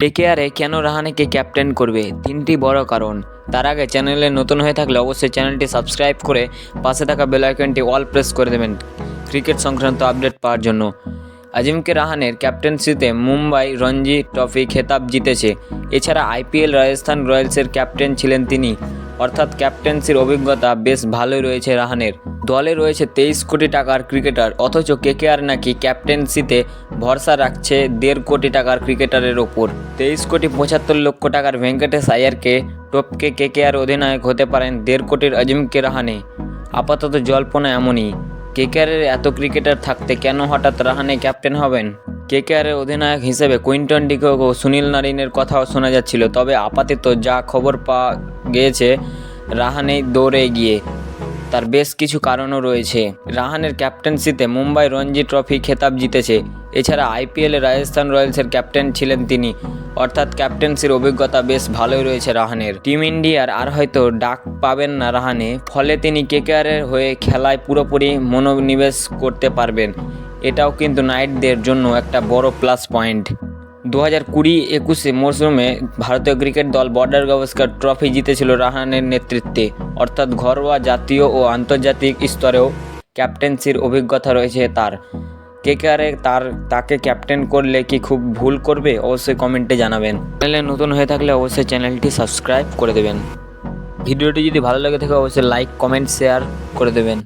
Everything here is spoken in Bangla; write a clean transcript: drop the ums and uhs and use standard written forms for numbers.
কেকেআরে কেন রাহানেকে ক্যাপ্টেন করবে? তিনটি বড় কারণ। তার আগে চ্যানেলে নতুন হয়ে থাকলে অবশ্যই চ্যানেলটি সাবস্ক্রাইব করে পাশে থাকা বেল আইকনটি অল প্রেস করে দেবেন ক্রিকেট সংক্রান্ত আপডেট পাওয়ার জন্য। আজিমকে রাহানের ক্যাপ্টেন্সিতে মুম্বাই রঞ্জি ট্রফি খেতাব জিতেছে। এছাড়া আইপিএল রাজস্থান রয়্যালসের ক্যাপ্টেন ছিলেন তিনি, অর্থাৎ ক্যাপ্টেন্সির অভিজ্ঞতা বেশ ভালোই রয়েছে রাহানের। দলে রয়েছে 23 কোটি টাকার ক্রিকেটার, অথচ কেকেআর নাকি ক্যাপ্টেন্সিতে ভরসা রাখছে 1.5 কোটি টাকার ক্রিকেটারের ওপর। 23,75,00,000 টাকার ভেঙ্কটেশ আয়ারকে টপকে কেকেআর অধিনায়ক হতে পারেন 1.5 কোটির আজিমকে রাহানে। আপাতত জল্পনা এমনই। কেকেআরের এত ক্রিকেটার থাকতে কেন হঠাৎ রাহানে ক্যাপ্টেন হবেন? কেকেআরের অধিনায়ক হিসেবে কুইন্টন ডিকক ও সুনীল নারিনের কথাও শোনা যাচ্ছিল, তবে আপাতত যা খবর পাওয়া গিয়েছে রাহানেই দৌড়ে এগিয়ে। তার বেশ কিছু কারণও রয়েছে। রাহানের ক্যাপ্টেন্সিতে মুম্বাই রঞ্জি ট্রফি খেতাব জিতেছে। এছাড়া আইপিএলে রাজস্থান রয়্যালসের ক্যাপ্টেন ছিলেন তিনি, অর্থাৎ ক্যাপ্টেন্সির অভিজ্ঞতা বেশ ভালোই রয়েছে রাহানের। টিম ইন্ডিয়ার আর হয়তো ডাক পাবেন না রাহানে, ফলে তিনি কেকেআরের হয়ে খেলায় পুরোপুরি মনোনিবেশ করতে পারবেন। এটাও কিন্তু নাইটদের জন্য একটা বড় প্লাস পয়েন্ট। 2020-21 মরশুমে ভারতীয় ক্রিকেট দল বর্ডার গাভাস্কর ট্রফি জিতেছিল রাহানের নেতৃত্বে, অর্থাৎ ঘরোয়া, জাতীয় ও আন্তর্জাতিক স্তরেও ক্যাপ্টেন্সির অভিজ্ঞতা রয়েছে তার। কেকেআরে তাকে ক্যাপ্টেন করলে কি খুব ভুল করবে? অবশ্যই কমেন্টে জানাবেন। চ্যানেলে নতুন হয়ে থাকলে অবশ্যই চ্যানেলটি সাবস্ক্রাইব করে দেবেন। ভিডিওটি যদি ভালো লাগে থাকে অবশ্যই লাইক, কমেন্ট, শেয়ার করে দেবেন।